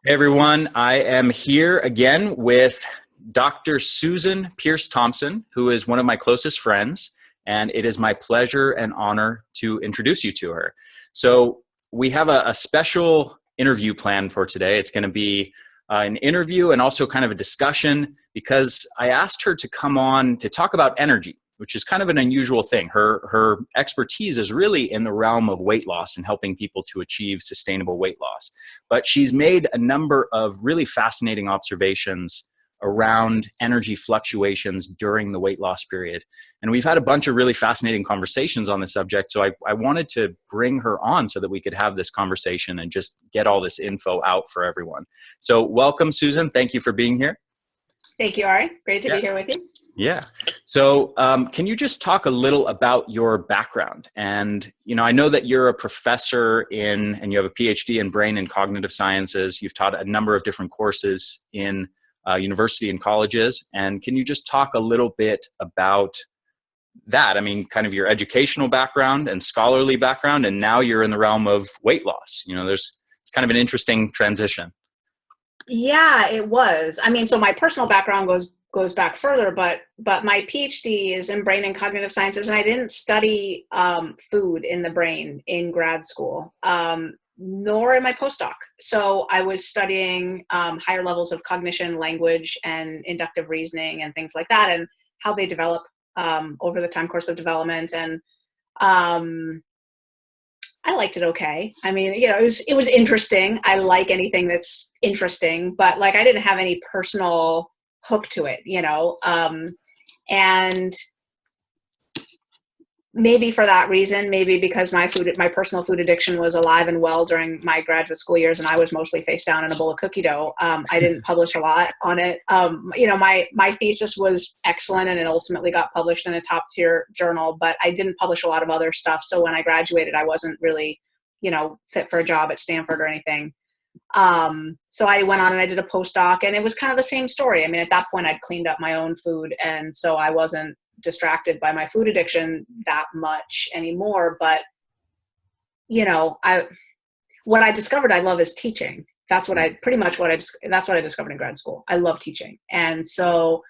Hey everyone, I am here again with Dr. Susan Pierce Thompson, who is one of my closest friends, and it is my pleasure and honor to introduce you to her. So we have a special interview planned for today. It's going to be an interview and also kind of a discussion because I asked her to come on to talk about energy, which is kind of an unusual thing. Her expertise is really in the realm of weight loss and helping people to achieve sustainable weight loss. But she's made a number of really fascinating observations around energy fluctuations during the weight loss period. And we've had a bunch of really fascinating conversations on the subject. So I wanted to bring her on so that we could have this conversation and just get all this info out for everyone. So welcome, Susan. Thank you for being here. Thank you, Ari. Great to be here with you. Yeah. So can you just talk a little about your background? And, I know that you're a professor and you have a Ph.D. in brain and cognitive sciences. You've taught a number of different courses in university and colleges. And can you just talk a little bit about that? I mean, kind of your educational background and scholarly background, and now you're in the realm of weight loss. It's kind of an interesting transition. Yeah, it was. I mean, so my personal background goes back further, but my PhD is in brain and cognitive sciences, and I didn't study food in the brain in grad school, nor in my postdoc. So I was studying higher levels of cognition, language, and inductive reasoning, and things like that, and how they develop over the time course of development. And I liked it okay. I mean, it was interesting. I like anything that's interesting, but I didn't have any personal hook to it, and maybe for that reason, maybe because my personal food addiction was alive and well during my graduate school years, and I was mostly face down in a bowl of cookie dough. I didn't publish a lot on it. My thesis was excellent, and it ultimately got published in a top tier journal, but I didn't publish a lot of other stuff. So when I graduated, I wasn't really, fit for a job at Stanford or anything. So I went on and I did a postdoc, and it was kind of the same story. I mean, at that point I'd cleaned up my own food, and so I wasn't distracted by my food addiction that much anymore. But, what I discovered I love is teaching. That's what I discovered in grad school. I love teaching. And so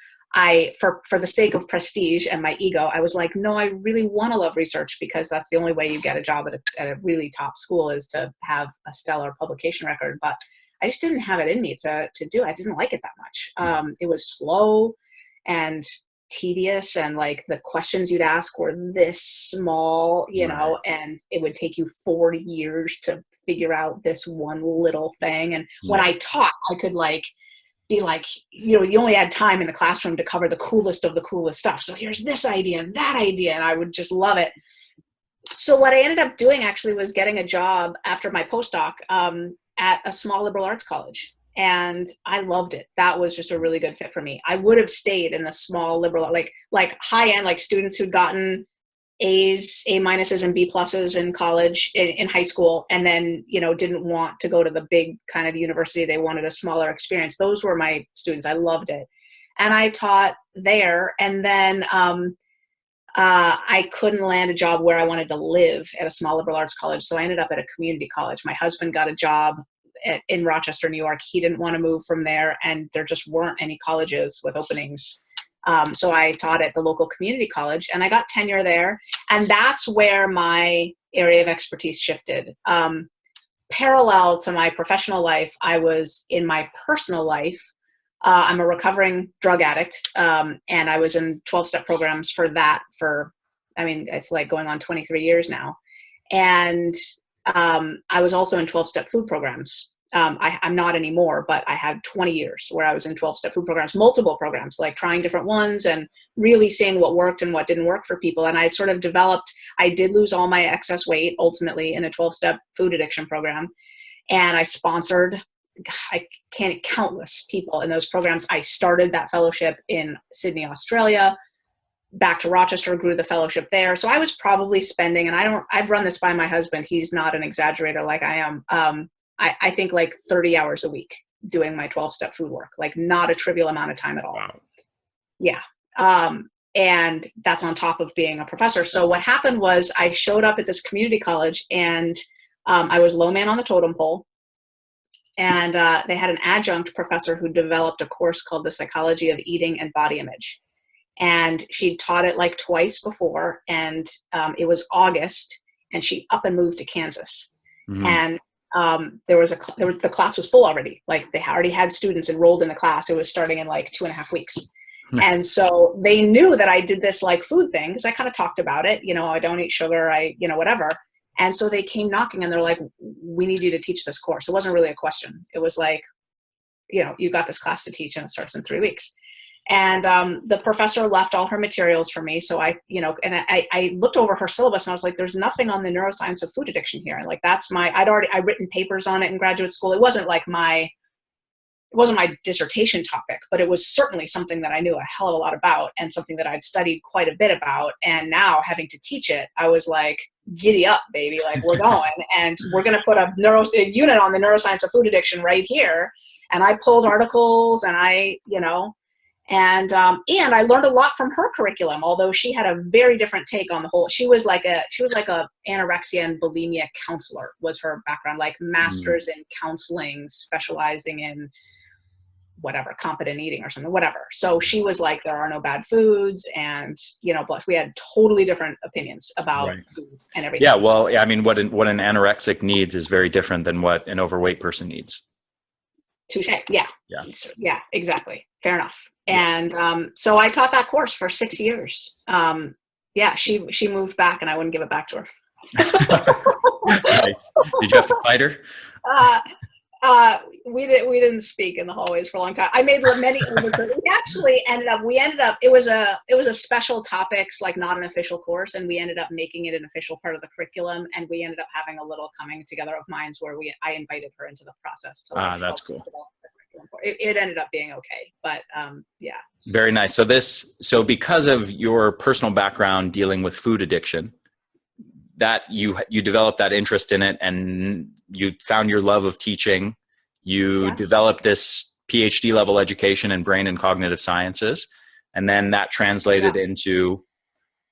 for the sake of prestige and my ego, I was like, no, I really want to love research, because that's the only way you get a job at a really top school, is to have a stellar publication record. But I just didn't have it in me to do it. I didn't like it that much. It was slow and tedious, and the questions you'd ask were this small, Right. And it would take you 40 years to figure out this one little thing. And when I taught, I could be like, you only had time in the classroom to cover the coolest of the coolest stuff. So here's this idea and that idea, and I would just love it. So what I ended up doing actually was getting a job after my postdoc at a small liberal arts college. And I loved it. That was just a really good fit for me. I would have stayed in the small liberal, like high end, like students who'd gotten A's, A minuses, and B pluses in college, in high school, and then, didn't want to go to the big kind of university. They wanted a smaller experience. Those were my students. I loved it. And I taught there. And then I couldn't land a job where I wanted to live at a small liberal arts college. So I ended up at a community college. My husband got a job in Rochester, New York. He didn't want to move from there, and there just weren't any colleges with openings. So I taught at the local community college, and I got tenure there. And that's where my area of expertise shifted. Parallel to my professional life, I was in my personal life. I'm a recovering drug addict, and I was in 12-step programs for that it's going on 23 years now. And I was also in 12-step food programs. I'm not anymore, but I had 20 years where I was in 12-step food programs, multiple programs, trying different ones and really seeing what worked and what didn't work for people. And I sort of I did lose all my excess weight ultimately in a 12-step food addiction program. And I sponsored, countless people in those programs. I started that fellowship in Sydney, Australia, back to Rochester, grew the fellowship there. So I was probably spending, and I've run this by my husband. He's not an exaggerator like I am. I think 30 hours a week doing my 12-step food work, not a trivial amount of time at all. Wow. Yeah. And that's on top of being a professor. So what happened was I showed up at this community college, and I was low man on the totem pole. And they had an adjunct professor who developed a course called The Psychology of Eating and Body Image. And she'd taught it like twice before, and it was August, and she up and moved to Kansas. Mm-hmm. And the class was full already. Like they already had students enrolled in the class. It was starting in like 2.5 weeks. And so they knew that I did this like food thing, because I kind of talked about it, I don't eat sugar, whatever. And so they came knocking, and they're like, we need you to teach this course. It wasn't really a question. It was like, you got this class to teach, and it starts in 3 weeks. And the professor left all her materials for me. So I looked over her syllabus, and I was like, there's nothing on the neuroscience of food addiction here. And like, I'd written papers on it in graduate school. It wasn't my dissertation topic, but it was certainly something that I knew a hell of a lot about, and something that I'd studied quite a bit about. And now having to teach it, I was like, giddy up, baby. Like, we're going, and we're going to put a unit on the neuroscience of food addiction right here. And I pulled articles, and and I learned a lot from her curriculum, although she had a very different take on the whole. She was like a anorexia and bulimia counselor was her background, like master's in counseling, specializing in whatever, competent eating or something, whatever. So she was like, there are no bad foods, and but we had totally different opinions about food and everything. Yeah, well, I mean, what an anorexic needs is very different than what an overweight person needs. Touche. Yeah, exactly. Fair enough. And so I taught that course for 6 years. She moved back, and I wouldn't give it back to her. Nice. Did you have to fight her? We didn't speak in the hallways for a long time. I made many. We ended up. It was a special topics, like not an official course, and we ended up making it an official part of the curriculum. And we ended up having a little coming together of minds where I invited her into the process to. That's cool. It ended up being okay, but yeah. Very nice. So because of your personal background dealing with food addiction, that you developed that interest in it, and you found your love of teaching. You developed this Ph.D. level education in brain and cognitive sciences, and then that translated into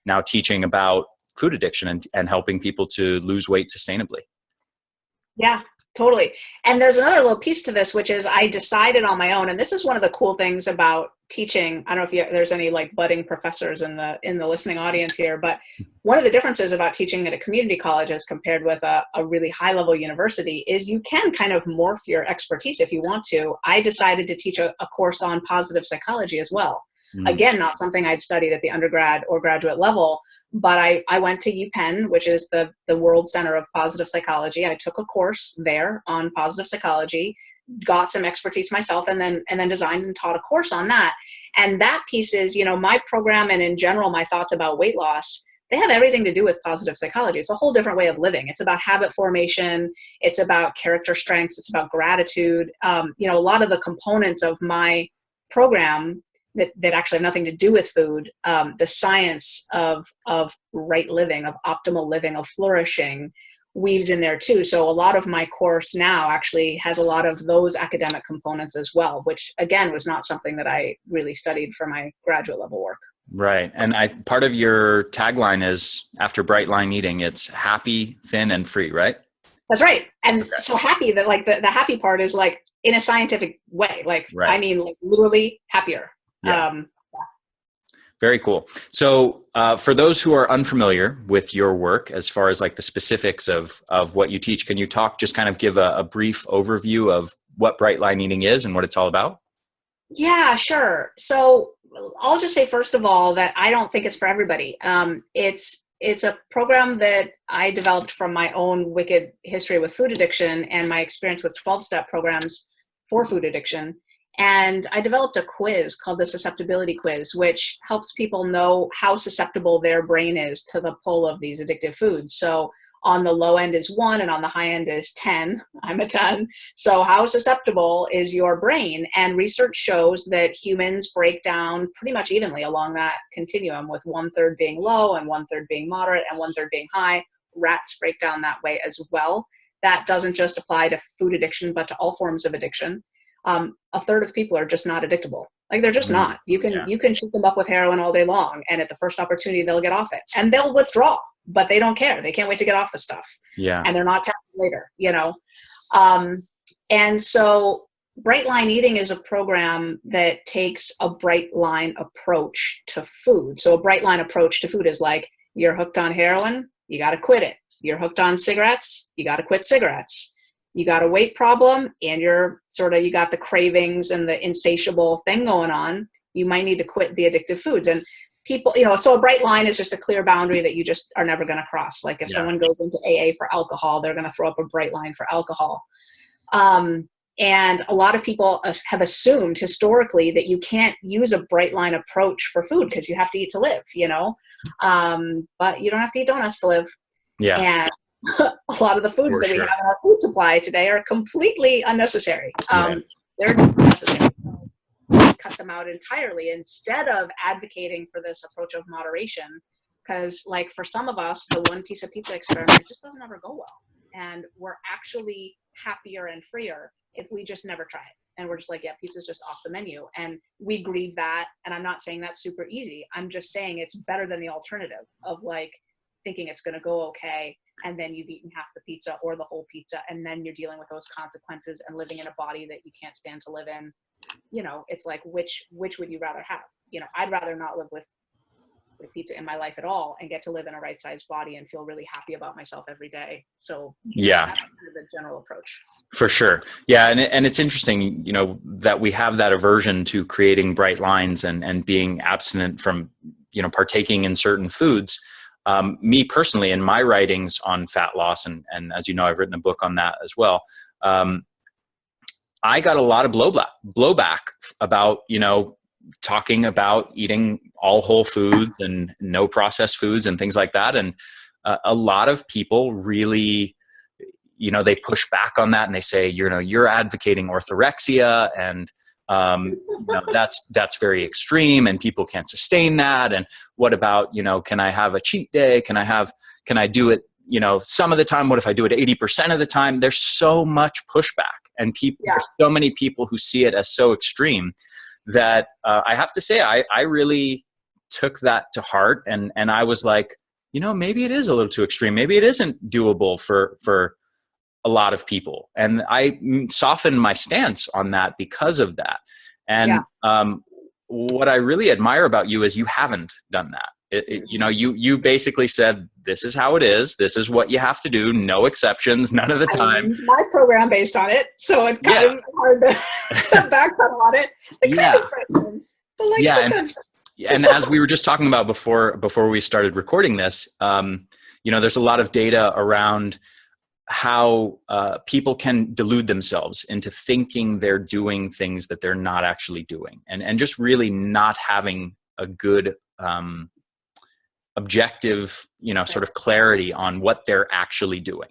now teaching about food addiction and helping people to lose weight sustainably. Yeah. Totally. And there's another little piece to this, which is I decided on my own, and this is one of the cool things about teaching. I don't know if there's any like budding professors in the listening audience here, but one of the differences about teaching at a community college as compared with a really high level university is you can kind of morph your expertise if you want to. I decided to teach a course on positive psychology as well. Again, not something I'd studied at the undergrad or graduate level, but I went to UPenn, which is the World Center of Positive Psychology. I took a course there on positive psychology, got some expertise myself, and then designed and taught a course on that. And that piece is, my program, and in general, my thoughts about weight loss, they have everything to do with positive psychology. It's a whole different way of living. It's about habit formation. It's about character strengths. It's about gratitude. A lot of the components of my program that actually have nothing to do with food, the science of right living, of optimal living, of flourishing weaves in there too. So a lot of my course now actually has a lot of those academic components as well, which again was not something that I really studied for my graduate level work. Right. And part of your tagline is, after bright line eating, it's happy, thin, and free, right? That's right. And so happy, that like the happy part is like in a scientific way, like, I mean, like literally happier. Yeah. Very cool. So for those who are unfamiliar with your work, as far as like the specifics of what you teach, can you just kind of give a brief overview of what bright line eating is and what it's all about? Yeah, sure. So I'll just say, first of all, that I don't think it's for everybody. It's a program that I developed from my own wicked history with food addiction and my experience with 12-step programs for food addiction. And I developed a quiz called the susceptibility quiz, which helps people know how susceptible their brain is to the pull of these addictive foods. So on the low end is 1 and on the high end is 10. I'm a 10. So how susceptible is your brain? And research shows that humans break down pretty much evenly along that continuum, with 1/3 being low and 1/3 being moderate and 1/3 being high. Rats break down that way as well. That doesn't just apply to food addiction, but to all forms of addiction. 1/3 of people are just not addictable. Like they're just not. You can shoot them up with heroin all day long, and at the first opportunity they'll get off it, and they'll withdraw, but they don't care. They can't wait to get off the stuff. Yeah. And they're not testing later, And so Bright Line Eating is a program that takes a bright line approach to food. So a bright line approach to food is like, you're hooked on heroin, you got to quit it. You're hooked on cigarettes, you got to quit cigarettes. You got a weight problem and you got the cravings and the insatiable thing going on. You might need to quit the addictive foods. And people, so a bright line is just a clear boundary that you just are never going to cross. Like if someone goes into AA for alcohol, they're going to throw up a bright line for alcohol. And a lot of people have assumed historically that you can't use a bright line approach for food because you have to eat to live, but you don't have to eat donuts to live. Yeah. And a lot of the foods that we have in our food supply today are completely unnecessary. They're necessary. Cut them out entirely instead of advocating for this approach of moderation. Because like for some of us, the one piece of pizza experiment just doesn't ever go well. And we're actually happier and freer if we just never try it. And we're just like, yeah, pizza's just off the menu. And we grieve that. And I'm not saying that's super easy. I'm just saying it's better than the alternative of like thinking it's going to go okay. And then you've eaten half the pizza or the whole pizza. And then you're dealing with those consequences and living in a body that you can't stand to live in. It's like, which would you rather have? I'd rather not live with pizza in my life at all and get to live in a right-sized body and feel really happy about myself every day. So that's kind of the general approach. For sure. Yeah. And it's interesting, that we have that aversion to creating bright lines and being abstinent from, partaking in certain foods. Me personally, in my writings on fat loss, and as you know, I've written a book on that as well. I got a lot of blowback about, talking about eating all whole foods and no processed foods and things like that. And a lot of people really, they push back on that and they say, you're advocating orthorexia and that's very extreme and people can't sustain that. And what about, can I have a cheat day? Can I do it, some of the time? What if I do it 80% of the time? There's so much pushback and there's so many people who see it as so extreme that I have to say, I really took that to heart. And I was like, maybe it is a little too extreme. Maybe it isn't doable for a lot of people. And I softened my stance on that because of that. And what I really admire about you is you haven't done that. You basically said, this is how it is. This is what you have to do. No exceptions, none of the time. My program based on it. So it's kind of hard to backpedal on it. And as we were just talking about before we started recording this, there's a lot of data around how people can delude themselves into thinking they're doing things that they're not actually doing, and just really not having a good objective, sort of clarity on what they're actually doing.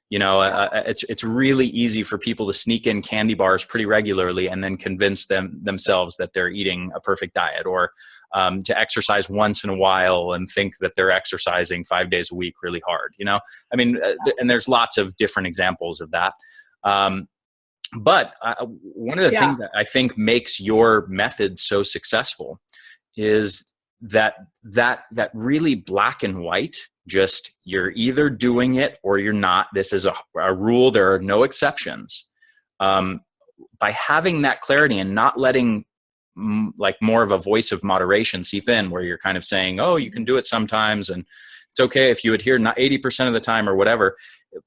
It's really easy for people to sneak in candy bars pretty regularly and then convince themselves that they're eating a perfect diet, or to exercise once in a while and think that they're exercising 5 days a week really hard. And there's lots of different examples of that. But one of the things that I think makes your method so successful is that really black and white, just you're either doing it or you're not. This is a rule. There are no exceptions. By having that clarity and not letting like more of a voice of moderation seep in, where you're kind of saying, oh, you can do it sometimes and it's okay if you adhere not 80% of the time or whatever.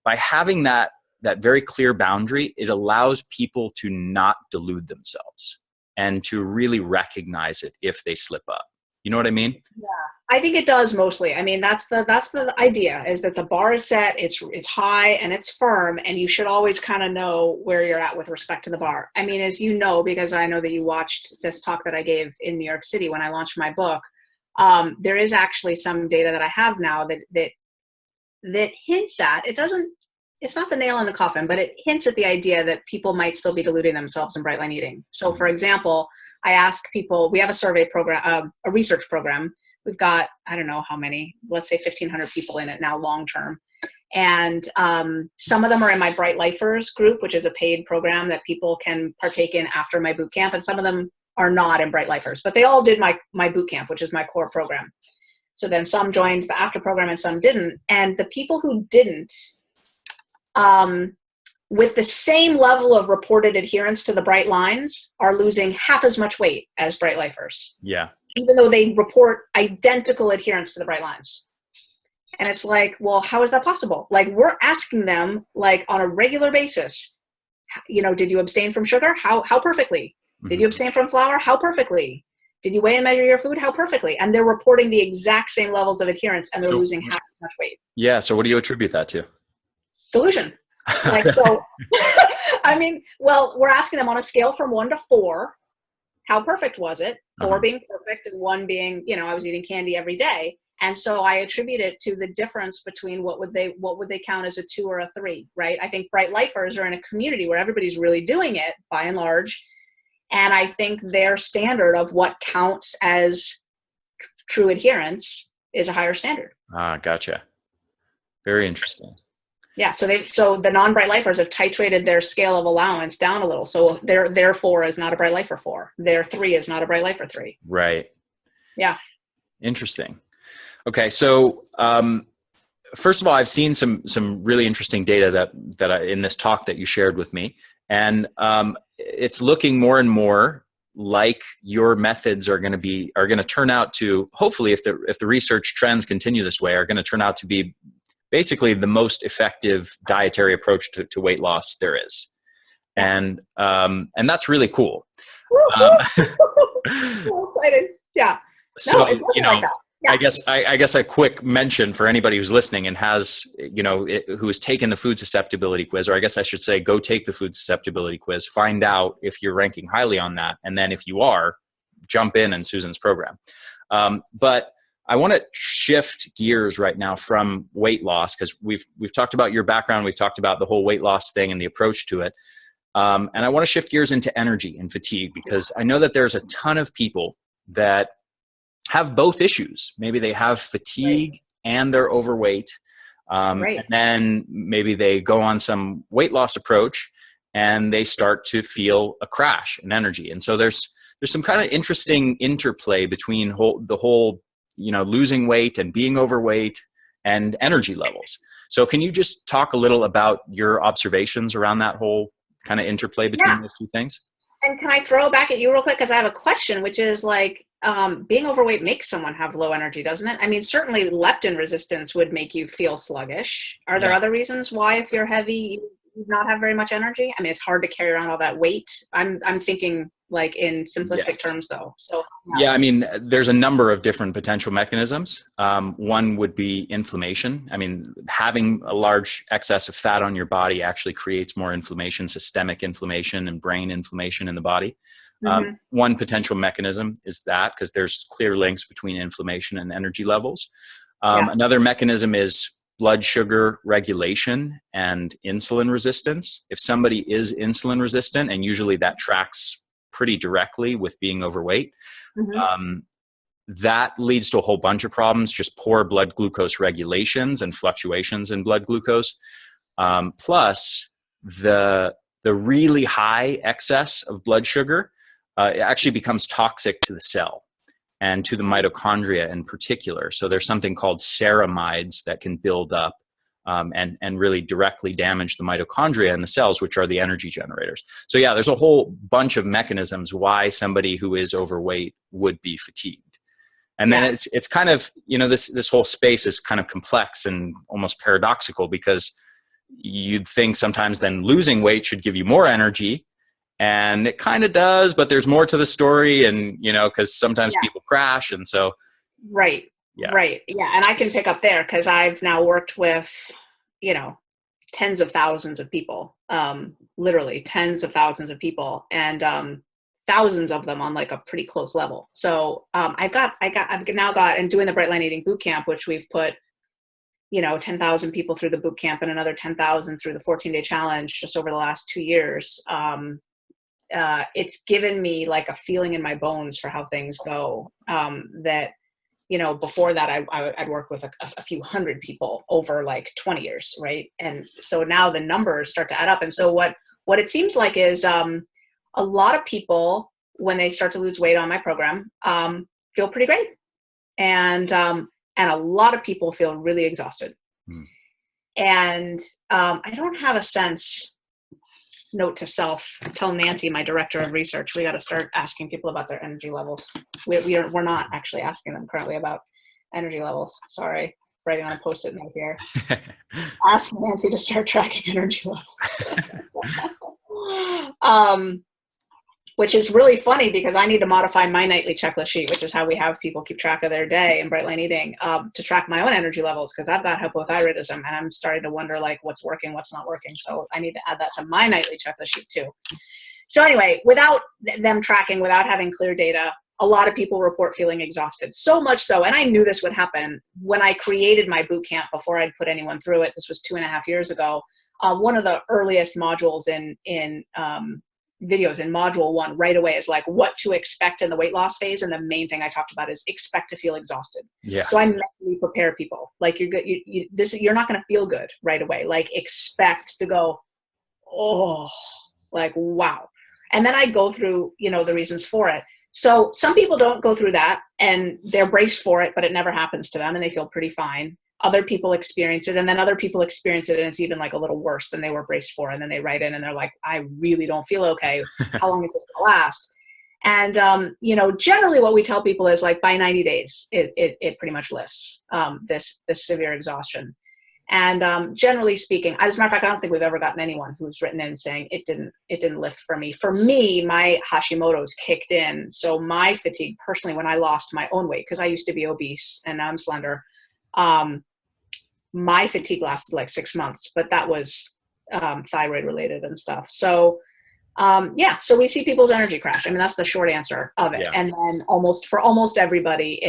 By having that very clear boundary, it allows people to not delude themselves and to really recognize it if they slip up. You know what I mean? Yeah, I think it does mostly. I mean, that's the idea, is that the bar is set, it's high and it's firm, and you should always kind of know where you're at with respect to the bar. I mean, as you know, because I know that you watched this talk that I gave in New York City when I launched my book, there is actually some data that I have now that hints at, it's not the nail in the coffin, but it hints at the idea that people might still be deluding themselves in bright line eating. So for example, I ask people, we have a survey program, a research program. We've got, I don't know how many, let's say 1,500 people in it now long-term. And some of them are in my Bright Lifers group, which is a paid program that people can partake in after my boot camp. And some of them are not in Bright Lifers, but they all did my boot camp, which is my core program. So then some joined the after program and some didn't. And the people who didn't, with the same level of reported adherence to the bright lines are losing half as much weight as bright lifers. Yeah. Even though they report identical adherence to the bright lines. And it's like, well, how is that possible? Like, we're asking them, like, on a regular basis, you know, did you abstain from sugar? How perfectly? Did you abstain from flour? How perfectly? Did you weigh and measure your food? How perfectly? And they're reporting the exact same levels of adherence, and they're losing half as much weight. Yeah. So what do you attribute that to? Delusion. Like, so, I mean, well, we're asking them on a scale from 1 to 4, how perfect was it? 4 being perfect and 1 being, you know, I was eating candy every day. And so I attribute it to the difference between what would they count as a 2 or a 3, right? I think bright lifers are in a community where everybody's really doing it by and large. And I think their standard of what counts as true adherence is a higher standard. Gotcha. Very interesting. Yeah, so the non-bright lifers have titrated their scale of allowance down a little. So their 4 is not a bright lifer 4. Their 3 is not a bright lifer 3. Right. Yeah. Interesting. Okay, so first of all, I've seen some really interesting data that in this talk that you shared with me, and it's looking more and more like your methods are going to turn out to, hopefully, if the research trends continue this way, are going to turn out to be basically the most effective dietary approach to weight loss there is. And that's really cool. So excited. Yeah. So, you know, like that. Yeah. I guess a quick mention for anybody who's listening and has, you know, who has taken the food susceptibility quiz, or I guess I should say, go take the food susceptibility quiz, find out if you're ranking highly on that. And then if you are, jump in Susan's program. But I want to shift gears right now from weight loss, because we've talked about your background. We've talked about the whole weight loss thing and the approach to it. And I want to shift gears into energy and fatigue, because I know that there's a ton of people that have both issues. Maybe they have fatigue and they're overweight. And then maybe they go on some weight loss approach and they start to feel a crash in energy. And so there's some kind of interesting interplay between the whole, you know, losing weight and being overweight and energy levels. So can you just talk a little about your observations around that whole kind of interplay between those two things? And can I throw it back at you real quick? Because I have a question, which is like, being overweight makes someone have low energy, doesn't it? I mean, certainly leptin resistance would make you feel sluggish. Are there other reasons why, if you're heavy, you not have very much energy? I mean, it's hard to carry around all that weight. I'm thinking like in simplistic terms though. So yeah, I mean, there's a number of different potential mechanisms. One would be inflammation. I mean, having a large excess of fat on your body actually creates more inflammation, systemic inflammation and brain inflammation in the body. One potential mechanism is that, because there's clear links between inflammation and energy levels. Another mechanism is blood sugar regulation and insulin resistance. If somebody is insulin resistant, and usually that tracks pretty directly with being overweight, that leads to a whole bunch of problems, just poor blood glucose regulations and fluctuations in blood glucose. Plus the really high excess of blood sugar it actually becomes toxic to the cell and to the mitochondria in particular. So there's something called ceramides that can build up and really directly damage the mitochondria in the cells, which are the energy generators. So yeah, there's a whole bunch of mechanisms why somebody who is overweight would be fatigued. And then it's kind of, you know, this whole space is kind of complex and almost paradoxical, because you'd think sometimes then losing weight should give you more energy. And it kind of does, but there's more to the story, and, you know, because sometimes people crash. And so. Right. Yeah. And I can pick up there, because I've now worked with, you know, tens of thousands of people, literally tens of thousands of people, and thousands of them on like a pretty close level. So I've now got, and doing the Bright Line Eating Boot Camp, which we've put, you know, 10,000 people through the boot camp and another 10,000 through the 14-day challenge just over the last 2 years. It's given me like a feeling in my bones for how things go, that, you know, before that I'd worked with a few hundred people over like 20 years. Right. And so now the numbers start to add up. And so what it seems like is, a lot of people, when they start to lose weight on my program, feel pretty great. And a lot of people feel really exhausted. And I don't have a sense note to self, tell Nancy, my director of research, we got to start asking people about their energy levels. We're not actually asking them currently about energy levels. Sorry, writing on a Post-it note here. Ask Nancy to start tracking energy levels. Which is really funny because I need to modify my nightly checklist sheet, which is how we have people keep track of their day in Bright Line Eating, to track my own energy levels, because I've got hypothyroidism and I'm starting to wonder like what's working, what's not working. So I need to add that to my nightly checklist sheet too. So anyway, without them tracking, without having clear data, a lot of people report feeling exhausted. So much so, and I knew this would happen when I created my boot camp before I'd put anyone through it. This was 2.5 years ago. One of the earliest modules in videos in module 1 right away is like what to expect in the weight loss phase. And the main thing I talked about is expect to feel exhausted. Yeah. So I mentally prepare people like you're not going to feel good right away. Like expect to go, oh, like, wow. And then I go through, the reasons for it. So some people don't go through that and they're braced for it, but it never happens to them and they feel pretty fine. Other people experience it, and then other people experience it and it's even like a little worse than they were braced for. And then they write in and they're like, I really don't feel okay. How long is this gonna last? And, generally what we tell people is like by 90 days, it pretty much lifts this severe exhaustion. And generally speaking, as a matter of fact, I don't think we've ever gotten anyone who's written in saying it didn't lift for me. For me, my Hashimoto's kicked in. So my fatigue personally, when I lost my own weight, because I used to be obese and now I'm slender, my fatigue lasted like 6 months, but that was thyroid related and stuff. So so we see people's energy crash. I mean, that's the short answer of it. Yeah. And then for almost everybody,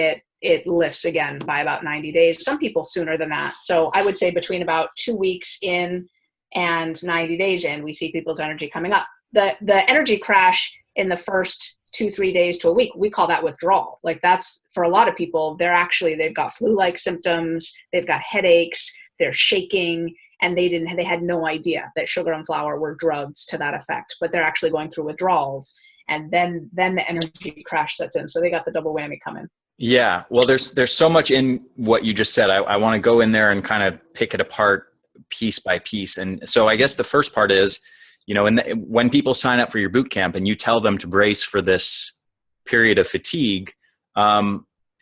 it lifts again by about 90 days. Some people sooner than that. So I would say between about 2 weeks in and 90 days in, we see people's energy coming up. The energy crash in the first 2-3 days to a week, we call that withdrawal. Like that's for a lot of people, they've got flu-like symptoms, they've got headaches, they're shaking, and they had no idea that sugar and flour were drugs to that effect, but they're actually going through withdrawals. And then the energy crash sets in. So they got the double whammy coming. Yeah. Well, there's so much in what you just said. I want to go in there and kind of pick it apart piece by piece. And so I guess the first part is, when people sign up for your boot camp and you tell them to brace for this period of fatigue,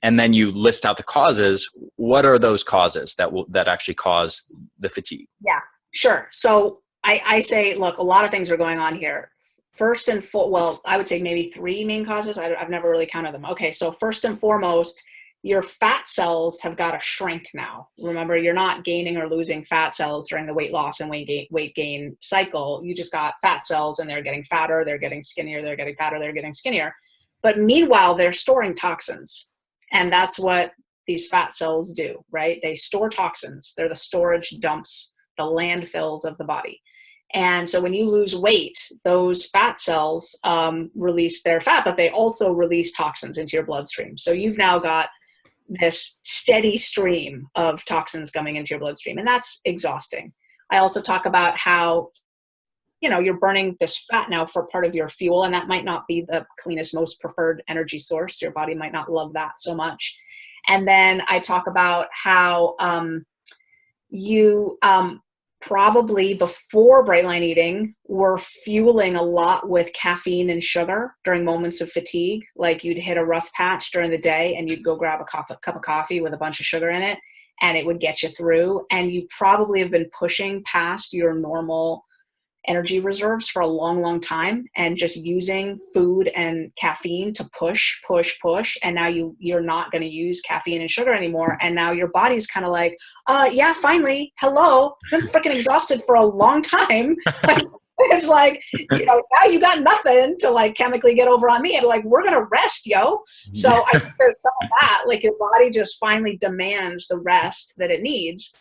and then you list out the causes, what are those causes that actually cause the fatigue? Yeah, sure. So I say, look, a lot of things are going on here. First and I would say maybe 3 main causes. I've never really counted them. Okay, so first and foremost, your fat cells have got to shrink now. Remember, you're not gaining or losing fat cells during the weight loss and weight gain cycle. You just got fat cells and they're getting fatter, they're getting skinnier, they're getting fatter, they're getting skinnier. But meanwhile, they're storing toxins. And that's what these fat cells do, right? They store toxins. They're the storage dumps, the landfills of the body. And so when you lose weight, those fat cells release their fat, but they also release toxins into your bloodstream. So you've now got this steady stream of toxins coming into your bloodstream, and that's exhausting. I also talk about how, you're burning this fat now for part of your fuel, and that might not be the cleanest, most preferred energy source. Your body might not love that so much. And then I talk about how you probably before Bright Line Eating were fueling a lot with caffeine and sugar during moments of fatigue. Like you'd hit a rough patch during the day and you'd go grab a cup of coffee with a bunch of sugar in it and it would get you through. And you probably have been pushing past your normal energy reserves for a long, long time and just using food and caffeine to push. And now you're not going to use caffeine and sugar anymore. And now your body's kind of like, yeah, finally, hello. I've been freaking exhausted for a long time. It's like, now you got nothing to like chemically get over on me. And like, we're going to rest, yo. So I think there's some of that, like your body just finally demands the rest that it needs.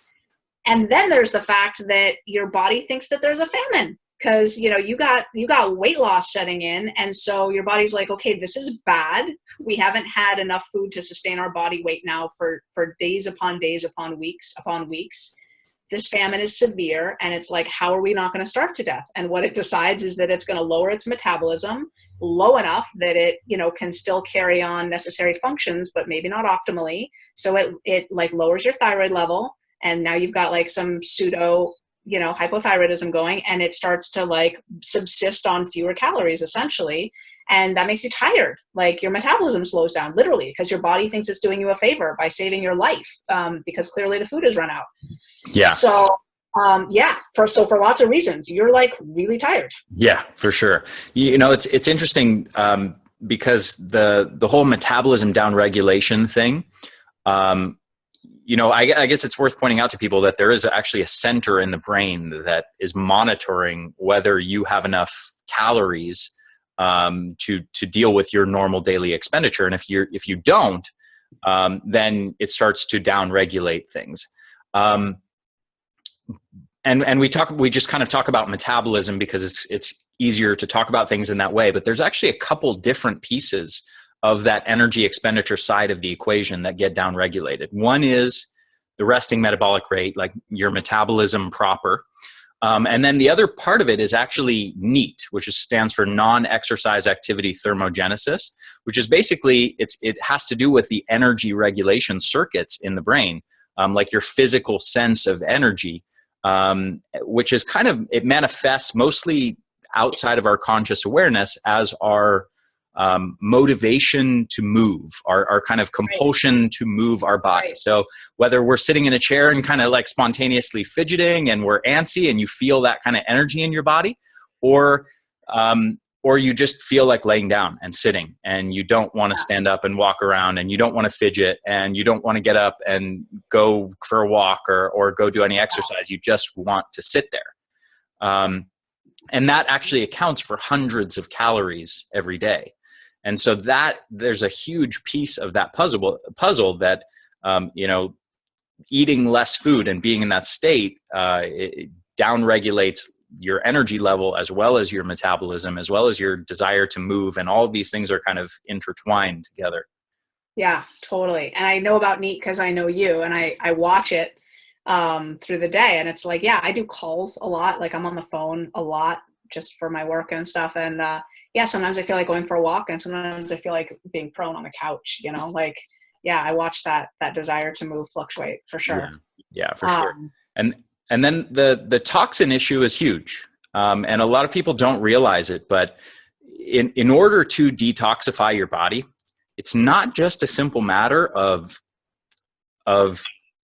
And then there's the fact that your body thinks that there's a famine because, you got weight loss setting in. And so your body's like, okay, this is bad. We haven't had enough food to sustain our body weight now for days upon days upon weeks upon weeks. This famine is severe. And it's like, how are we not going to starve to death? And what it decides is that it's going to lower its metabolism low enough that it, can still carry on necessary functions, but maybe not optimally. So it like lowers your thyroid level. And now you've got like some pseudo, hypothyroidism going, and it starts to like subsist on fewer calories essentially. And that makes you tired. Like your metabolism slows down literally because your body thinks it's doing you a favor by saving your life, because clearly the food has run out. Yeah. So for lots of reasons, you're like really tired. Yeah, for sure. It's interesting, because the whole metabolism downregulation thing, I guess it's worth pointing out to people that there is actually a center in the brain that is monitoring whether you have enough calories to deal with your normal daily expenditure. And if you don't, then it starts to downregulate things. And we just kind of talk about metabolism because it's easier to talk about things in that way. But there's actually a couple different pieces of that energy expenditure side of the equation that get downregulated. One is the resting metabolic rate, like your metabolism proper. And then the other part of it is actually NEAT, which stands for non-exercise activity thermogenesis, which is basically, it has to do with the energy regulation circuits in the brain, like your physical sense of energy, which is it manifests mostly outside of our conscious awareness as our motivation to move, our kind of compulsion to move our body. Right. So whether we're sitting in a chair and kind of like spontaneously fidgeting and we're antsy and you feel that kind of energy in your body, or you just feel like laying down and sitting and you don't want to stand up and walk around and you don't want to fidget and you don't want to get up and go for a walk or go do any exercise. You just want to sit there. And that actually accounts for hundreds of calories every day. And so that there's a huge piece of that puzzle that, eating less food and being in that state, it downregulates your energy level as well as your metabolism, as well as your desire to move. And all of these things are kind of intertwined together. Yeah, totally. And I know about NEAT because I know you, and I watch it through the day. And it's like, yeah, I do calls a lot. Like I'm on the phone a lot just for my work and stuff. And sometimes I feel like going for a walk, and sometimes I feel like being prone on the couch, I watch that desire to move fluctuate for sure. Yeah, for sure. And then the toxin issue is huge. And a lot of people don't realize it, but in order to detoxify your body, it's not just a simple matter of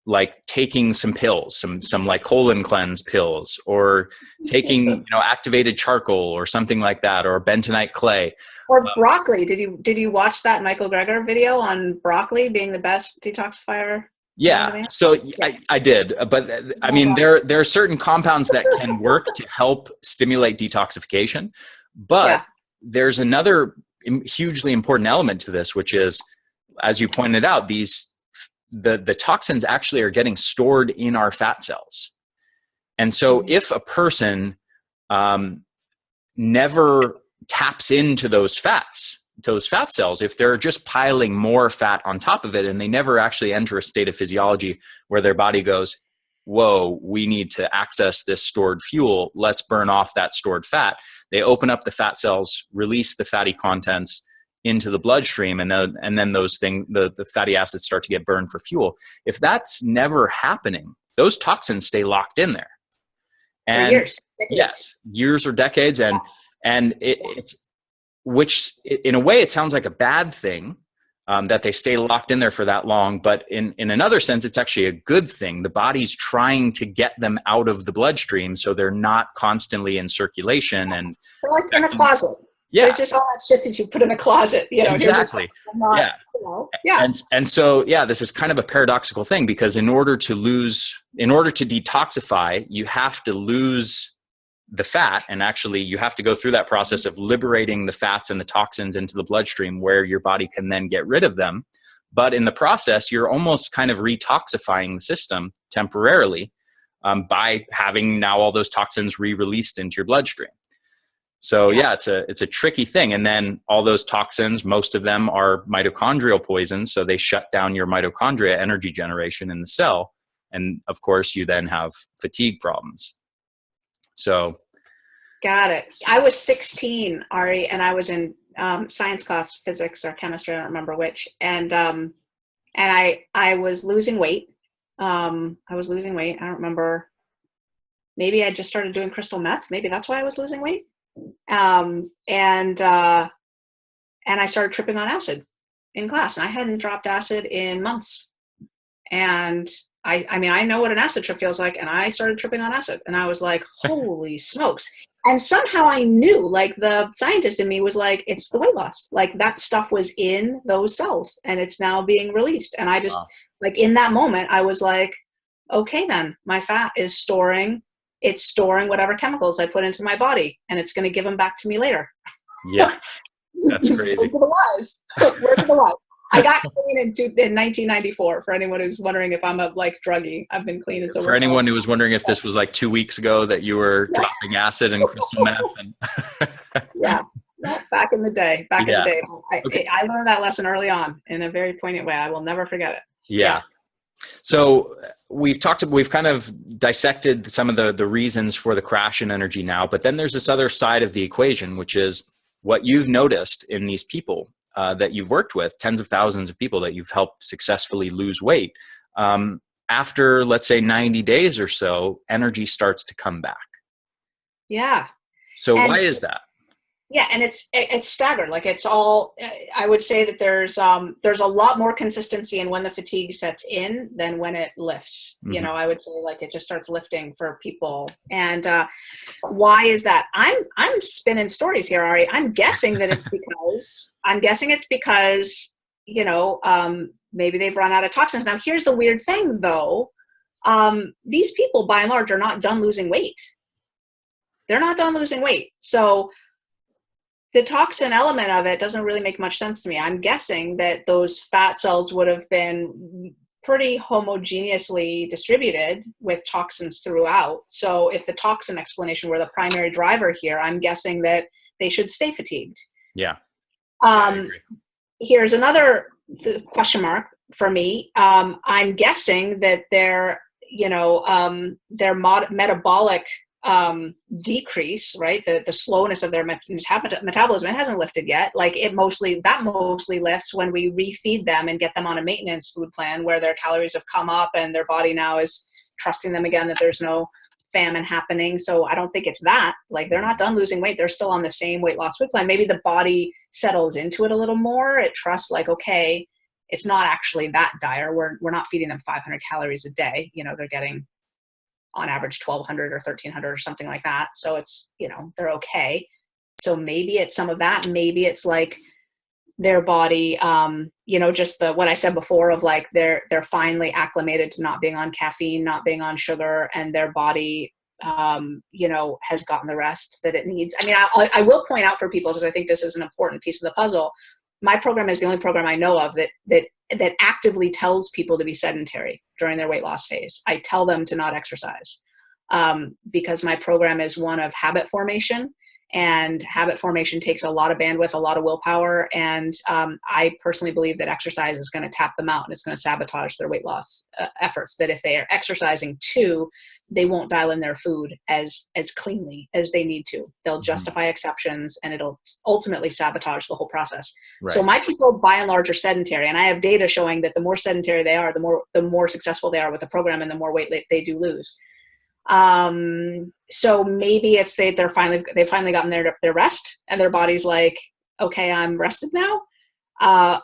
like taking some pills, some like colon cleanse pills, or taking, activated charcoal or something like that, or bentonite clay. Or broccoli. Did you watch that Michael Greger video on broccoli being the best detoxifier? Yeah. So I did, but I mean, there are certain compounds that can work to help stimulate detoxification, but there's another hugely important element to this, which is, as you pointed out, the toxins actually are getting stored in our fat cells. And so if a person never taps into those fat cells, if they're just piling more fat on top of it and they never actually enter a state of physiology where their body goes, whoa, we need to access this stored fuel, let's burn off that stored fat. They open up the fat cells, release the fatty contents into the bloodstream, and then those things, the fatty acids start to get burned for fuel. If that's never happening, those toxins stay locked in there. And for years. Yes, years or decades. And it's, which in a way it sounds like a bad thing, that they stay locked in there for that long. But in another sense, it's actually a good thing. The body's trying to get them out of the bloodstream so they're not constantly in circulation. And they're like in a closet. Yeah. It's just all that shit that you put in the closet, Exactly. And so, this is kind of a paradoxical thing, because in order to detoxify, you have to lose the fat, and actually you have to go through that process of liberating the fats and the toxins into the bloodstream where your body can then get rid of them. But in the process, you're almost kind of retoxifying the system temporarily, by having now all those toxins re-released into your bloodstream. So it's a tricky thing. And then all those toxins, most of them are mitochondrial poisons. So they shut down your mitochondria energy generation in the cell. And of course you then have fatigue problems. So. Got it. I was 16, Ari, and I was in science class, physics or chemistry, I don't remember which. And I was losing weight. I don't remember maybe I just started doing crystal meth. Maybe that's why I was losing weight. And I started tripping on acid in class, and I hadn't dropped acid in months. And I mean, I know what an acid trip feels like, and I started tripping on acid, and I was like, holy smokes. And somehow I knew, like, the scientist in me was like, it's the weight loss. Like, that stuff was in those cells, and it's now being released. And I just, like, in that moment, I was like, okay, then my fat is storing whatever chemicals I put into my body, and it's going to give them back to me later. Yeah, that's crazy. Where's the lies? Where's the lies? I got clean in 1994. For anyone who's wondering if I'm a druggie, I've been clean. And so for anyone who was wondering if this was like 2 weeks ago that you were dropping acid and crystal meth. And yeah, back in the day. In the day, I learned that lesson early on in a very poignant way. I will never forget it. Yeah. So we've kind of dissected some of the reasons for the crash in energy now, but then there's this other side of the equation, which is what you've noticed in these people that you've worked with, tens of thousands of people that you've helped successfully lose weight. After, let's say, 90 days or so, energy starts to come back. Yeah. So why is that? Yeah, and it's staggered. Like, it's all, I would say that there's a lot more consistency in when the fatigue sets in than when it lifts. Mm-hmm. You know, I would say, like, it just starts lifting for people. And why is that? I'm spinning stories here, Ari. I'm guessing that it's because, you know, maybe they've run out of toxins. Now, here's the weird thing, though. These people, by and large, are not done losing weight. They're not done losing weight. So the toxin element of it doesn't really make much sense to me. I'm guessing that those fat cells would have been pretty homogeneously distributed with toxins throughout. So if the toxin explanation were the primary driver here, I'm guessing that they should stay fatigued. Yeah. Here's another question mark for me. I'm guessing that their metabolic decrease, right? The slowness of their metabolism, it hasn't lifted yet. Like, that mostly lifts when we refeed them and get them on a maintenance food plan where their calories have come up and their body now is trusting them again that there's no famine happening. So I don't think it's that. Like, they're not done losing weight. They're still on the same weight loss food plan. Maybe the body settles into it a little more. It trusts, like, okay, it's not actually that dire. We're not feeding them 500 calories a day. You know, they're getting on average 1,200 or 1,300 or something like that. So it's, you know, they're okay. So maybe it's some of that. Maybe it's like their body, you know, just what I said before of, like, they're finally acclimated to not being on caffeine, not being on sugar, and their body, you know, has gotten the rest that it needs. I mean, I will point out for people, because I think this is an important piece of the puzzle. My program is the only program I know of that actively tells people to be sedentary during their weight loss phase. I tell them to not exercise because my program is one of habit formation, and habit formation takes a lot of bandwidth, a lot of willpower. And I personally believe that exercise is going to tap them out and it's going to sabotage their weight loss efforts. That if they are exercising too, they won't dial in their food as cleanly as they need to. They'll justify exceptions, and it'll ultimately sabotage the whole process. Right. So my people, by and large, are sedentary, and I have data showing that the more sedentary they are, the more successful they are with the program, and the more weight they do lose. So maybe it's they've finally gotten their rest, and their body's like, okay, I'm rested now.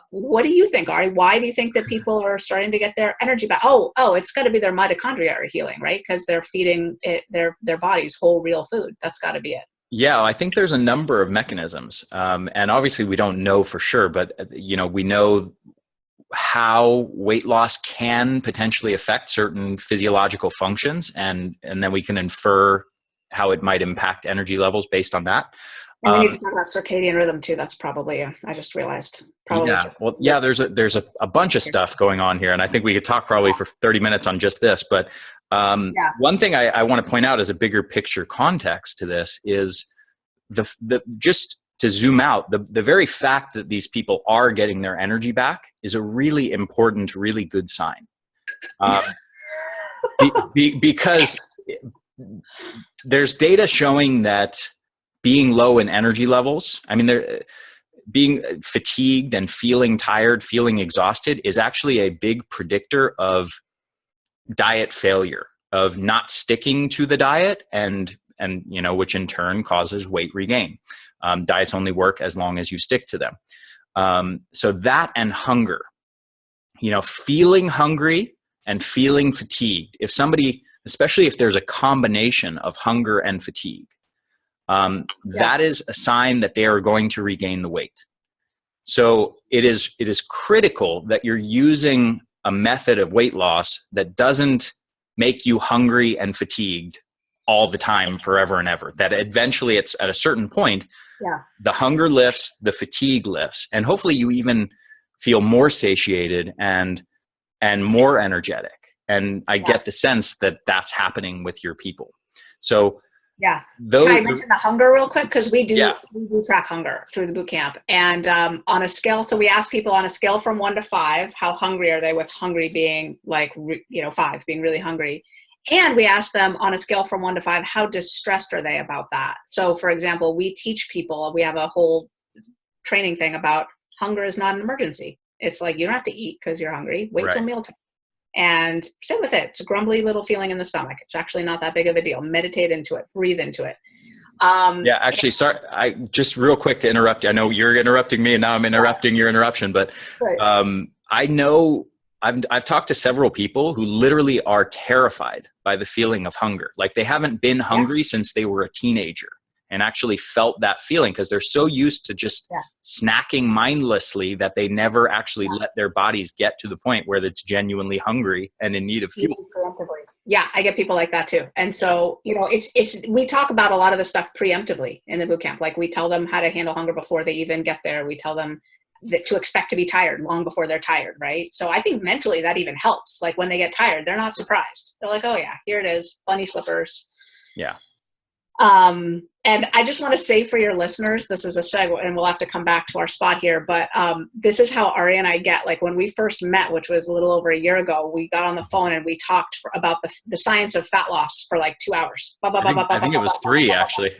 What do you think, Ari? Why do you think that people are starting to get their energy back? Oh, it's got to be their mitochondria are healing, right? Because they're feeding it their body's whole real food. That's got to be it. Yeah, I think there's a number of mechanisms, and obviously we don't know for sure, but you know, we know how weight loss can potentially affect certain physiological functions, and then we can infer how it might impact energy levels based on that. And we need to talk about circadian rhythm too. That's probably, I just realized. There's a bunch of stuff going on here, and I think we could talk probably for 30 minutes on just this. But one thing I want to point out as a bigger picture context to this is the just to zoom out, the very fact that these people are getting their energy back is a really important, really good sign. Because there's data showing that being low in energy levels, I mean, being fatigued and feeling tired, feeling exhausted is actually a big predictor of diet failure of not sticking to the diet, and which in turn causes weight regain. Diets only work as long as you stick to them. So that and hunger, feeling hungry and feeling fatigued. If somebody, especially if there's a combination of hunger and fatigue, that is a sign that they are going to regain the weight. So it is critical that you're using a method of weight loss that doesn't make you hungry and fatigued all the time, forever and ever. That eventually, it's at a certain point, the hunger lifts, the fatigue lifts, and hopefully you even feel more satiated and more energetic. And I get the sense that that's happening with your people. So can I mention the hunger real quick? Because we do track hunger through the boot camp. And on a scale, so we ask people on a scale from 1 to 5, how hungry are they, with hungry being like, 5 being really hungry. And we ask them on a scale from 1 to 5, how distressed are they about that? So for example, we teach people, we have a whole training thing about hunger is not an emergency. It's like, you don't have to eat because you're hungry. Wait till mealtime. And sit with it. It's a grumbly little feeling in the stomach. It's actually not that big of a deal. Meditate into it. Breathe into it. Actually, sorry, I just real quick to interrupt. I know you're interrupting me, and now I'm interrupting your interruption. But I know I've talked to several people who literally are terrified by the feeling of hunger. Like they haven't been hungry since they were a teenager, and actually felt that feeling because they're so used to just snacking mindlessly that they never actually let their bodies get to the point where it's genuinely hungry and in need of fuel. Yeah, I get people like that too. And so, we talk about a lot of the stuff preemptively in the bootcamp. Like we tell them how to handle hunger before they even get there. We tell them that to expect to be tired long before they're tired, right? So I think mentally that even helps. Like when they get tired, they're not surprised. They're like, oh yeah, here it is, bunny slippers. Yeah. And I just want to say for your listeners, this is a segue, and we'll have to come back to our spot here, but this is how Ari and I get. Like when we first met, which was a little over a year ago, we got on the phone and we talked about the science of fat loss for like 2 hours. I think it was 3 actually.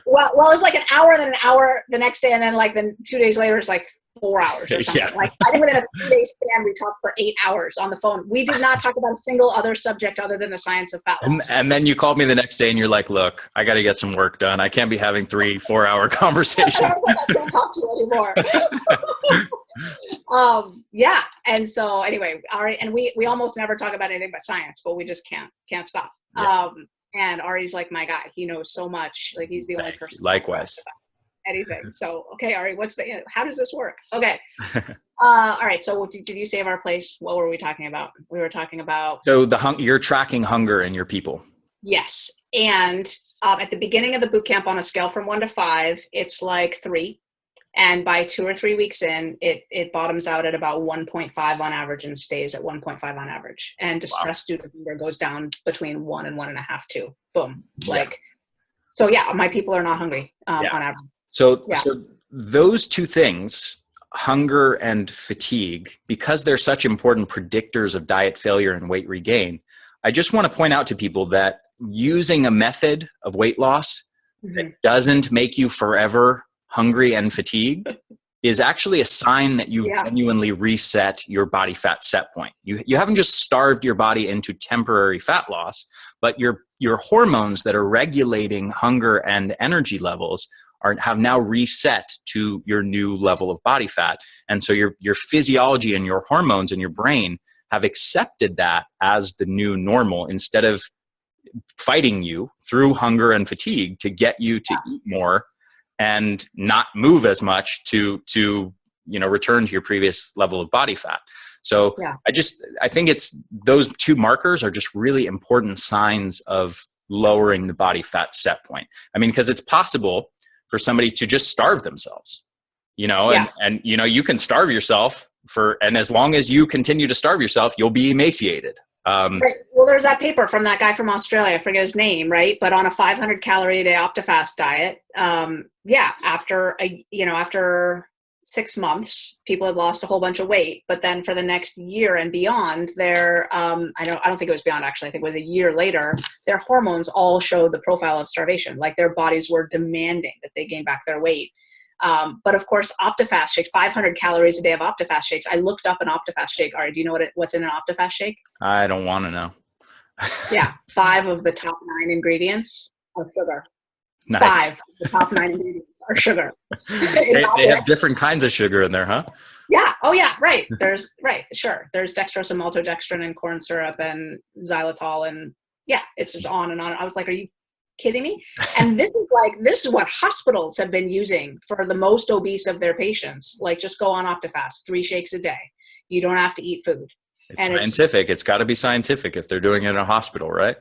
Well, it was like an hour and then an hour the next day, and then 2 days later it's like 4 hours or something. Like I think within a 3-day span we talked for 8 hours on the phone. We did not talk about a single other subject other than the science of fat loss. And then you called me the next day and you're like, look, I got to get some work done. I can't be having 3-4 hour conversations. I can't talk to you anymore. And so anyway, Ari, and we almost never talk about anything but science, but we just can't stop. And Ari's like my guy. He knows so much. Like he's the only person. Likewise. Anything. So, okay, Ari, how does this work? Okay. All right. So did you save our place? What were we talking about? We were talking about. So you're tracking hunger in your people. Yes. And at the beginning of the boot camp on a scale from 1 to 5, it's like 3. And by 2 or 3 weeks in, it bottoms out at about 1.5 on average and stays at 1.5 on average. And distress due to hunger goes down between 1 and 1.5, 2. Boom. So yeah, my people are not hungry on average. So those two things, hunger and fatigue, because they're such important predictors of diet failure and weight regain, I just want to point out to people that using a method of weight loss that doesn't make you forever hungry and fatigued is actually a sign that you genuinely reset your body fat set point. You haven't just starved your body into temporary fat loss, but your hormones that are regulating hunger and energy levels have now reset to your new level of body fat. And so your physiology and your hormones and your brain have accepted that as the new normal, instead of fighting you through hunger and fatigue to get you to eat more and not move as much to return to your previous level of body fat. So I think it's those two markers are just really important signs of lowering the body fat set point. I mean, because it's possible for somebody to just starve themselves, and you can starve yourself and as long as you continue to starve yourself, you'll be emaciated. Right. Well, there's that paper from that guy from Australia, I forget his name, right? But on a 500 calorie a day Optifast diet, after 6 months, people had lost a whole bunch of weight, but then for the next year and beyond, I don't think it was beyond actually, I think it was a year later, their hormones all showed the profile of starvation. Like their bodies were demanding that they gain back their weight. But of course, Optifast shake, 500 calories a day of Optifast shakes. I looked up an Optifast shake. All right, do you know what's in an Optifast shake? I don't want to know. Yeah, 5 of the top 9 ingredients are sugar. Nice. 5 of the top 9 ingredients are sugar. They have different kinds of sugar in there, huh? Yeah. Oh, yeah. Right. Sure. There's dextrose and maltodextrin and corn syrup and xylitol and yeah, it's just on and on. I was like, are you kidding me? And this is what hospitals have been using for the most obese of their patients. Like, just go on Optifast, 3 shakes a day. You don't have to eat food. It's scientific. It's got to be scientific if they're doing it in a hospital, right?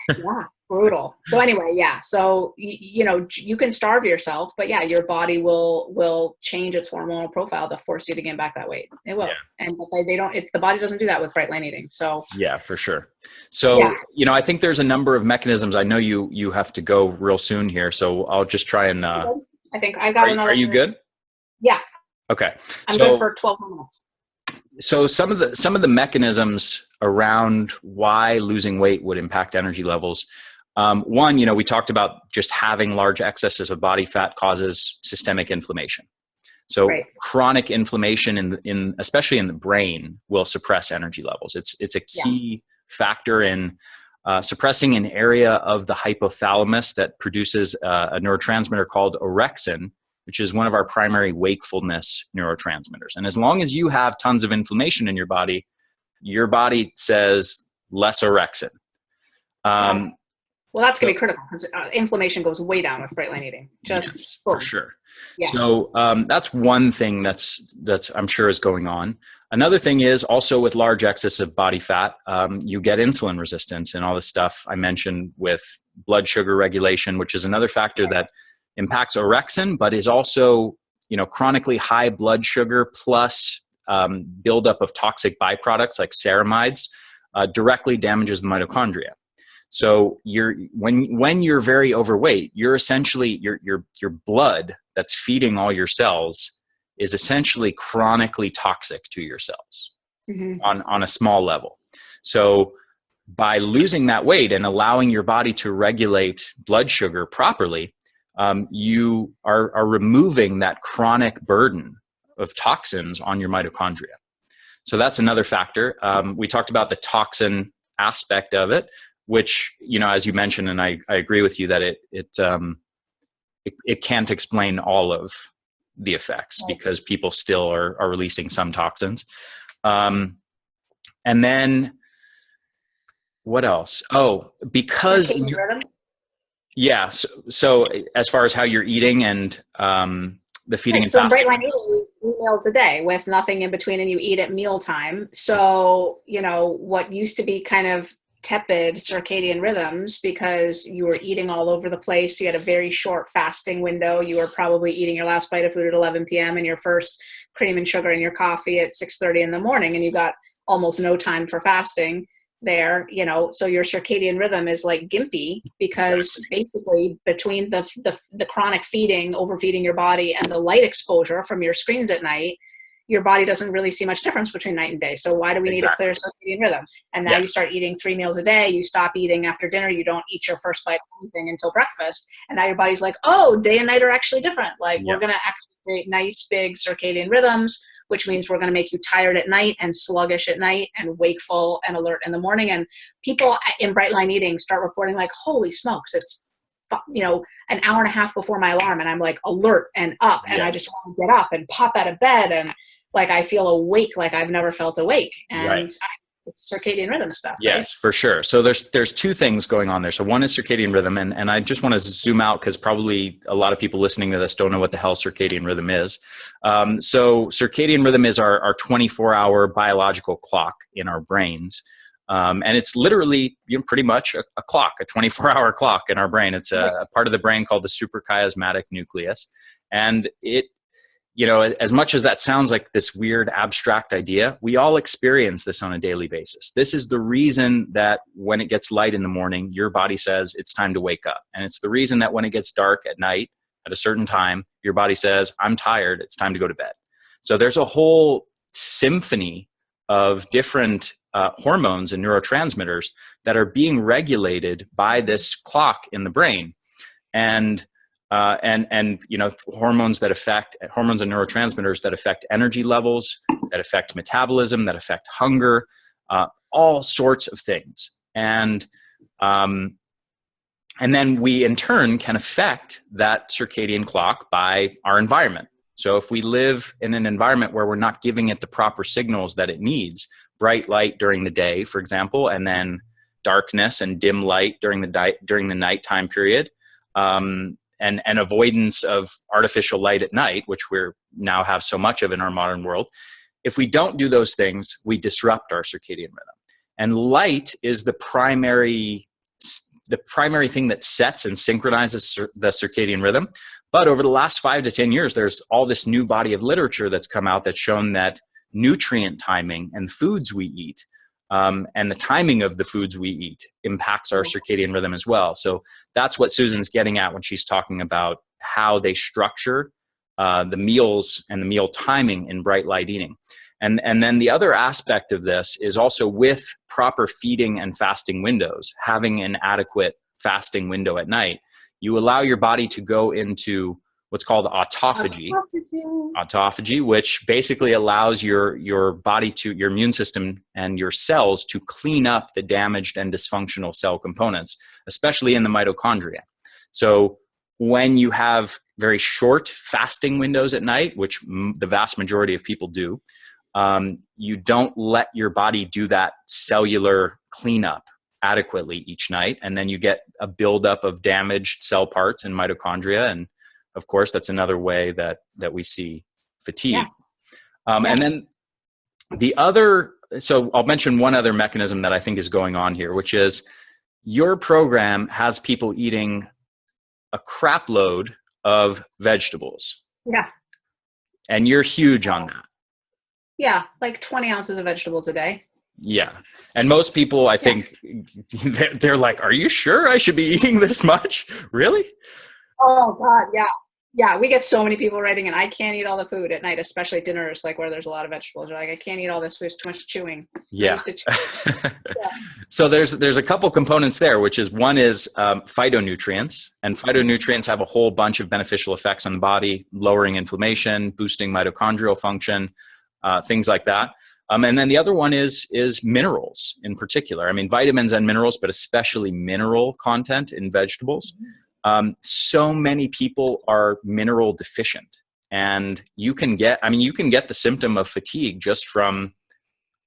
Yeah, brutal. So anyway, yeah. So you can starve yourself, but yeah, your body will change its hormonal profile to force you to gain back that weight. It will, and they don't. The body doesn't do that with bright line eating. So yeah, for sure. So I think there's a number of mechanisms. I know you have to go real soon here, so I'll just try and. I think I got another. Are you good? Yeah. Okay. I'm good for 12 minutes. So some of the mechanisms around why losing weight would impact energy levels. One, we talked about just having large excesses of body fat causes systemic inflammation. So chronic inflammation especially in the brain will suppress energy levels. It's a key factor in suppressing an area of the hypothalamus that produces a neurotransmitter called orexin, which is one of our primary wakefulness neurotransmitters. And as long as you have tons of inflammation in your body says less orexin. Well, that's going to be critical because inflammation goes way down with bright line eating. For sure. Yeah. So that's one thing that's I'm sure is going on. Another thing is also with large excess of body fat, you get insulin resistance and all the stuff I mentioned with blood sugar regulation, which is another factor that impacts orexin, but is also, chronically high blood sugar plus buildup of toxic byproducts like ceramides directly damages the mitochondria. So when you're very overweight, you're essentially your blood that's feeding all your cells is essentially chronically toxic to your cells on a small level. So by losing that weight and allowing your body to regulate blood sugar properly, you are removing that chronic burden of toxins on your mitochondria. So that's another factor. We talked about the toxin aspect of it, which, as you mentioned, and I agree with you that it can't explain all of the effects because people still are releasing some toxins. And then what else? Oh, because yeah. So as far as how you're eating and the feeding and fasting. So bright line eating, 3 meals a day with nothing in between, and you eat at mealtime. So, what used to be kind of tepid circadian rhythms because you were eating all over the place. You had a very short fasting window. You were probably eating your last bite of food at 11 p.m. and your first cream and sugar in your coffee at 6:30 in the morning, and you got almost no time for fasting there, so your circadian rhythm is like gimpy because basically between the chronic feeding, overfeeding your body, and the light exposure from your screens at night, your body doesn't really see much difference between night and day. So why do we need a clear circadian rhythm? And now you start eating 3 meals a day. You stop eating after dinner. You don't eat your first bite of anything until breakfast. And now your body's like, oh, day and night are actually different. Like we're going to actually create nice big circadian rhythms, which means we're going to make you tired at night and sluggish at night and wakeful and alert in the morning. And people in bright line eating start reporting like, holy smokes, it's an hour and a half before my alarm and I'm like alert and up and I just want to get up and pop out of bed and like I feel awake like I've never felt awake. And it's circadian rhythm stuff. Yes, for sure. So there's 2 things going on there. So one is circadian rhythm, and I just want to zoom out because probably a lot of people listening to this don't know what the hell circadian rhythm is. So circadian rhythm is our 24-hour biological clock in our brains. And it's literally pretty much a clock, a 24-hour clock in our brain. It's a part of the brain called the suprachiasmatic nucleus. And it, as much as that sounds like this weird abstract idea, we all experience this on a daily basis. This is the reason that when it gets light in the morning, your body says it's time to wake up. And it's the reason that when it gets dark at night at a certain time, your body says, I'm tired, it's time to go to bed. So there's a whole symphony of different hormones and neurotransmitters that are being regulated by this clock in the brain. And hormones and neurotransmitters that affect energy levels, that affect metabolism, that affect hunger, all sorts of things. And then we in turn can affect that circadian clock by our environment. So if we live in an environment where we're not giving it the proper signals that it needs, bright light during the day, for example, and then darkness and dim light during the nighttime period, and avoidance of artificial light at night, which we now have so much of in our modern world. If we don't do those things, we disrupt our circadian rhythm. And light is the primary thing that sets and synchronizes the circadian rhythm. But over the last 5 to 10 years, there's all this new body of literature that's come out that's shown that nutrient timing and foods we eat, and the timing of the foods we eat, impacts our circadian rhythm as well. So that's what Susan's getting at when she's talking about how they structure the meals and the meal timing in bright light eating. And then the other aspect of this is also with proper feeding and fasting windows, having an adequate fasting window at night, you allow your body to go into what's called autophagy. Autophagy, which basically allows your body to, your immune system and your cells to clean up the damaged and dysfunctional cell components, especially in the mitochondria. So when you have very short fasting windows at night, which the vast majority of people do, you don't let your body do that cellular cleanup adequately each night. And then you get a buildup of damaged cell parts in mitochondria. And of course, that's another way that we see fatigue. Yeah. And then the other, so I'll mention one other mechanism that I think is going on here, which is your program has people eating a crap load of vegetables. Yeah. And you're huge on that. Yeah, like 20 ounces of vegetables a day. Yeah. And most people, I think, they're like, are you sure I should be eating this much? Really? Oh, God, yeah. Yeah, we get so many people writing, and I can't eat all the food at night, especially dinners, like where there's a lot of vegetables. They're like, I can't eat all this. There's too much chewing. Yeah. So there's a couple components there, which is one is phytonutrients, and phytonutrients have a whole bunch of beneficial effects on the body, lowering inflammation, boosting mitochondrial function, things like that. And then the other one is minerals in particular. I mean, vitamins and minerals, but especially mineral content in vegetables. So many people are mineral deficient, and you can get the symptom of fatigue just from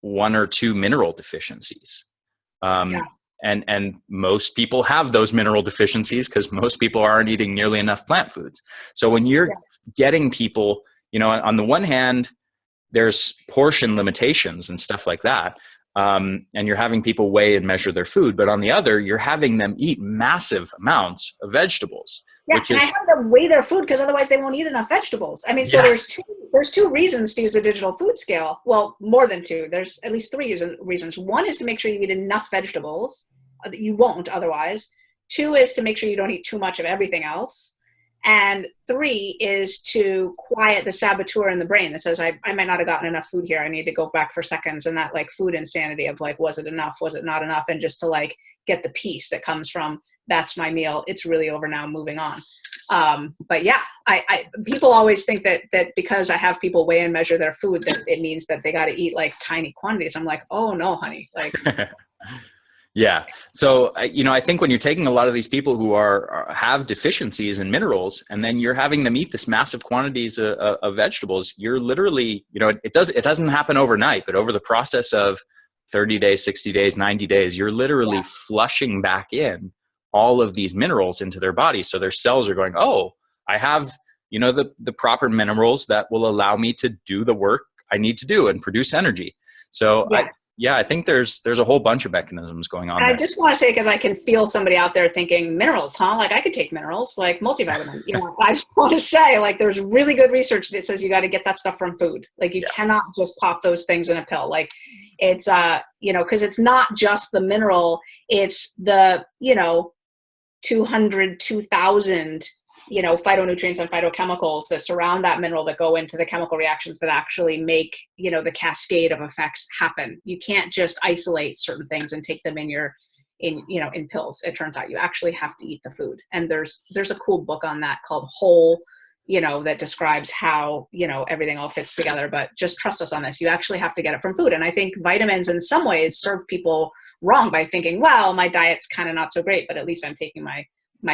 1 or 2 mineral deficiencies. And most people have those mineral deficiencies because most people aren't eating nearly enough plant foods. So when you're getting people, on the one hand, there's portion limitations and stuff like that. And you're having people weigh and measure their food, but on the other, you're having them eat massive amounts of vegetables. Yeah, and I have them weigh their food because otherwise they won't eat enough vegetables. I mean, so there's two reasons to use a digital food scale. Well, more than 2. There's at least 3 reasons. One is to make sure you eat enough vegetables that you won't otherwise. 2 is to make sure you don't eat too much of everything else. And 3 is to quiet the saboteur in the brain that says, I might not have gotten enough food here. I need to go back for seconds. And that like food insanity of like, was it enough? Was it not enough? And just to like get the peace that comes from, that's my meal. It's really over now, moving on. But yeah, people always think that because I have people weigh and measure their food, that it means that they got to eat like tiny quantities. I'm like, oh no, honey. Like, yeah. So, I think when you're taking a lot of these people who have deficiencies in minerals, and then you're having them eat this massive quantities of vegetables, you're literally, it doesn't happen overnight, but over the process of 30 days, 60 days, 90 days, you're literally flushing back in all of these minerals into their body. So their cells are going, oh, I have, the proper minerals that will allow me to do the work I need to do and produce energy. So I think there's a whole bunch of mechanisms going on. I just want to say, because I can feel somebody out there thinking minerals, huh? Like I could take minerals, like multivitamin. I just want to say, like, there's really good research that says you got to get that stuff from food. Like you cannot just pop those things in a pill. Like it's, because it's not just the mineral, it's the, 200, 2,000, phytonutrients and phytochemicals that surround that mineral that go into the chemical reactions that actually make, the cascade of effects happen. You can't just isolate certain things and take them in pills. It turns out you actually have to eat the food. And there's a cool book on that called Whole, that describes how, everything all fits together, but just trust us on this. You actually have to get it from food. And I think vitamins in some ways serve people wrong by thinking, well, my diet's kind of not so great, but at least I'm taking my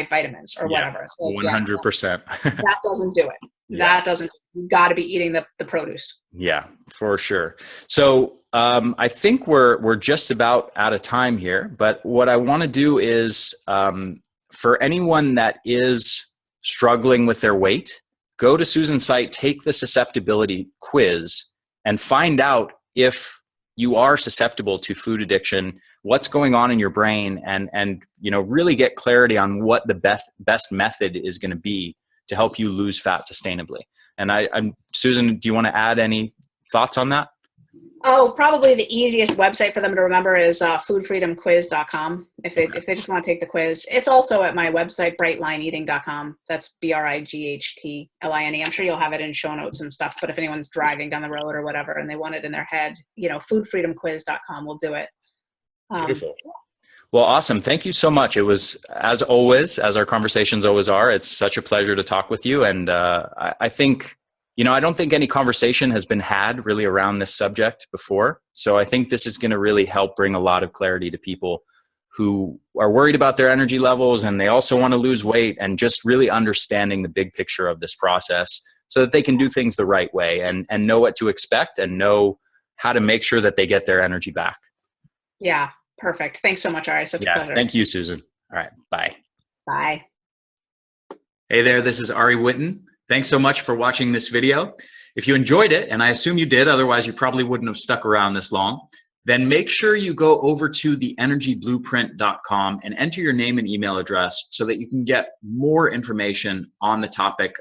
vitamins or whatever. So 100%. that doesn't do it. That doesn't, you've got to be eating the produce. Yeah, for sure. So I think we're just about out of time here, but what I want to do is for anyone that is struggling with their weight, go to Susan's site, take the susceptibility quiz, and find out if you are susceptible to food addiction, what's going on in your brain, and really get clarity on what the best method is going to be to help you lose fat sustainably. And I'm Susan, do you want to add any thoughts on that? Oh, probably the easiest website for them to remember is foodfreedomquiz.com. If they just want to take the quiz. It's also at my website, brightlineeating.com. That's BRIGHTLINE. I'm sure you'll have it in show notes and stuff, but if anyone's driving down the road or whatever and they want it in their head, foodfreedomquiz.com will do it. Beautiful. Well, awesome. Thank you so much. It was, as always, as our conversations always are, it's such a pleasure to talk with you. And I think, I don't think any conversation has been had really around this subject before. So I think this is going to really help bring a lot of clarity to people who are worried about their energy levels, and they also want to lose weight, and just really understanding the big picture of this process so that they can do things the right way and know what to expect and know how to make sure that they get their energy back. Yeah, perfect. Thanks so much, Ari. Such a pleasure. Thank you, Susan. All right. Bye. Bye. Hey there, this is Ari Whitten. Thanks so much for watching this video. If you enjoyed it, and I assume you did, otherwise you probably wouldn't have stuck around this long, then make sure you go over to theenergyblueprint.com and enter your name and email address so that you can get more information on the topic